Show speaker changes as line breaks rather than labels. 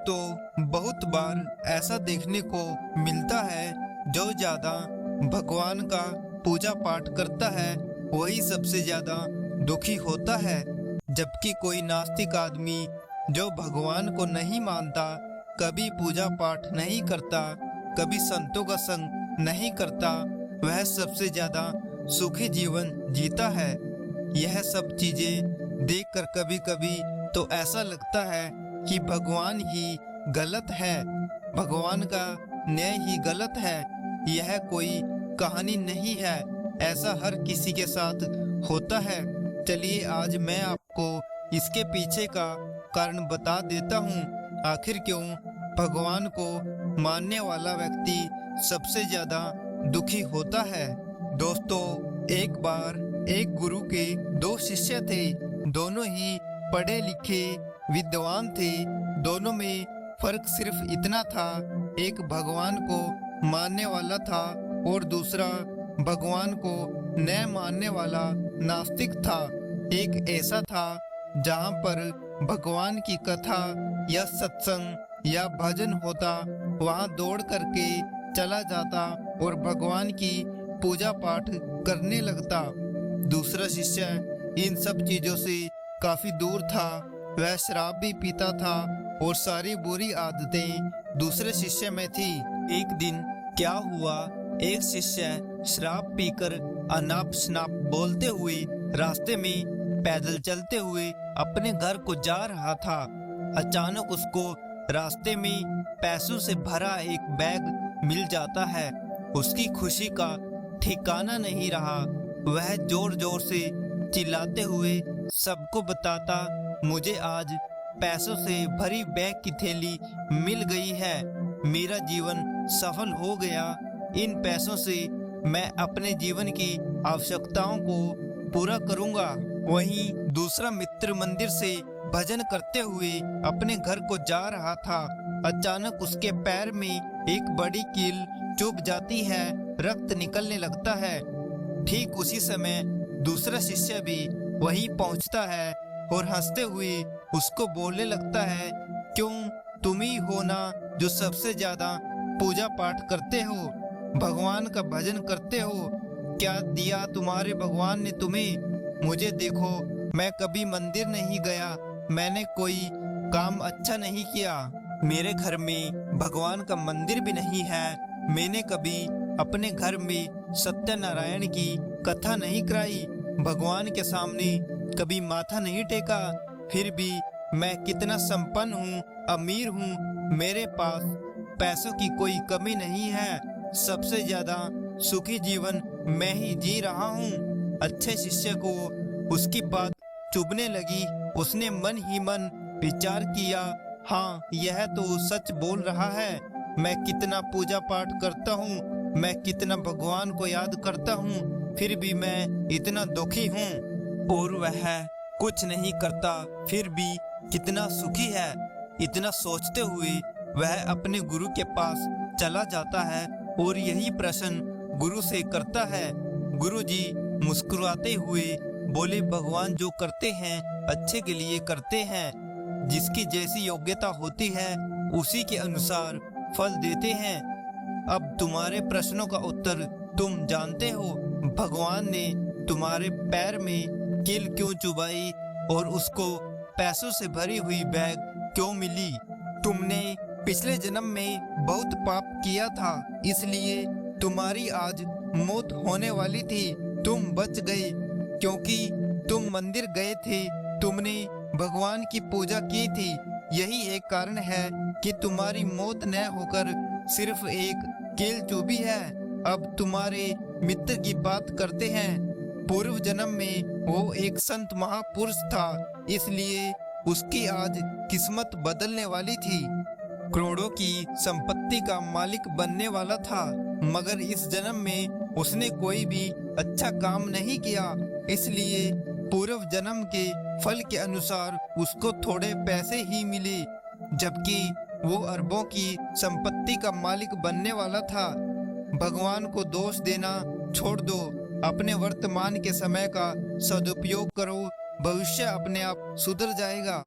दोस्तों, बहुत बार ऐसा देखने को मिलता है जो ज्यादा भगवान का पूजा पाठ करता है वही सबसे ज्यादा दुखी होता है। जबकि कोई नास्तिक आदमी जो भगवान को नहीं मानता, कभी पूजा पाठ नहीं करता, कभी संतों का संग नहीं करता, वह सबसे ज्यादा सुखी जीवन जीता है। यह सब चीजें देखकर कभी कभी तो ऐसा लगता है कि भगवान ही गलत है, भगवान का न्याय ही गलत है। यह कोई कहानी नहीं है, ऐसा हर किसी के साथ होता है। चलिए आज मैं आपको इसके पीछे का कारण बता देता हूँ। आखिर क्यों भगवान को मानने वाला व्यक्ति सबसे ज्यादा दुखी होता है। दोस्तों, एक बार एक गुरु के दो शिष्य थे। दोनों ही पढ़े लिखे विद्वान थे। दोनों में फर्क सिर्फ इतना था, एक भगवान को मानने वाला था और दूसरा भगवान को न मानने वाला नास्तिक था। एक ऐसा था जहाँ पर भगवान की कथा या सत्संग या भजन होता, वहाँ दौड़ करके चला जाता और भगवान की पूजा पाठ करने लगता। दूसरा शिष्य इन सब चीजों से काफी दूर था। वह शराब भी पीता था और सारी बुरी आदतें दूसरे शिष्य में थी। एक दिन क्या हुआ, एक शिष्य शराब पीकर अनाप शनाप बोलते हुए रास्ते में पैदल चलते हुए अपने घर को जा रहा था। अचानक उसको रास्ते में पैसों से भरा एक बैग मिल जाता है। उसकी खुशी का ठिकाना नहीं रहा। वह जोर जोर से चिल्लाते हुए सबको बताता, मुझे आज पैसों से भरी बैग की थैली मिल गई है, मेरा जीवन सफल हो गया। इन पैसों से मैं अपने जीवन की आवश्यकताओं को पूरा करूंगा। वहीं दूसरा मित्र मंदिर से भजन करते हुए अपने घर को जा रहा था। अचानक उसके पैर में एक बड़ी कील चुभ जाती है, रक्त निकलने लगता है। ठीक उसी समय दूसरा शिष्य भी वहीं पहुंचता है और हंसते हुए उसको बोलने लगता है, क्यों तुम ही हो ना जो सबसे ज्यादा पूजा पाठ करते हो, भगवान का भजन करते हो। क्या दिया तुम्हारे भगवान ने तुम्हें? मुझे देखो, मैं कभी मंदिर नहीं गया, मैंने कोई काम अच्छा नहीं किया, मेरे घर में भगवान का मंदिर भी नहीं है, मैंने कभी अपने घर में सत्यनारायण की कथा नहीं कराई, भगवान के सामने कभी माथा नहीं टेका। फिर भी मैं कितना संपन्न हूँ, अमीर हूँ, मेरे पास पैसों की कोई कमी नहीं है, सबसे ज्यादा सुखी जीवन मैं ही जी रहा हूँ। अच्छे शिष्य को उसकी बात चुभने लगी। उसने मन ही मन विचार किया, हाँ यह तो सच बोल रहा है, मैं कितना पूजा पाठ करता हूँ, मैं कितना भगवान को याद करता हूँ, फिर भी मैं इतना दुखी हूँ। और वह कुछ नहीं करता, फिर भी कितना सुखी है। इतना सोचते हुए वह अपने गुरु के पास चला जाता है और यही प्रश्न गुरु से करता है। गुरु जी मुस्कुराते हुए बोले, भगवान जो करते हैं अच्छे के लिए करते हैं, जिसकी जैसी योग्यता होती है उसी के अनुसार फल देते हैं। अब तुम्हारे प्रश्नों का उत्तर तुम जानते हो, भगवान ने तुम्हारे पैर में कील क्यों चुभाई और उसको पैसों से भरी हुई बैग क्यों मिली? तुमने पिछले जन्म में बहुत पाप किया था, इसलिए तुम्हारी आज मौत होने वाली थी। तुम बच गए क्योंकि तुम मंदिर गए थे, तुमने भगवान की पूजा की थी। यही एक कारण है कि तुम्हारी मौत न होकर सिर्फ एक कील चुभी है। अब तुम्हारे मित्र की बात करते हैं। पूर्व जन्म में वो एक संत महापुरुष था, इसलिए उसकी आज किस्मत बदलने वाली थी। करोड़ों की संपत्ति का मालिक बनने वाला था, मगर इस जन्म में उसने कोई भी अच्छा काम नहीं किया, इसलिए पूर्व जन्म के फल के अनुसार उसको थोड़े पैसे ही मिले, जबकि वो अरबों की संपत्ति का मालिक बनने वाला था। भगवान को दोष देना छोड़ दो, अपने वर्तमान के समय का सदुपयोग करो, भविष्य अपने आप सुधर जाएगा।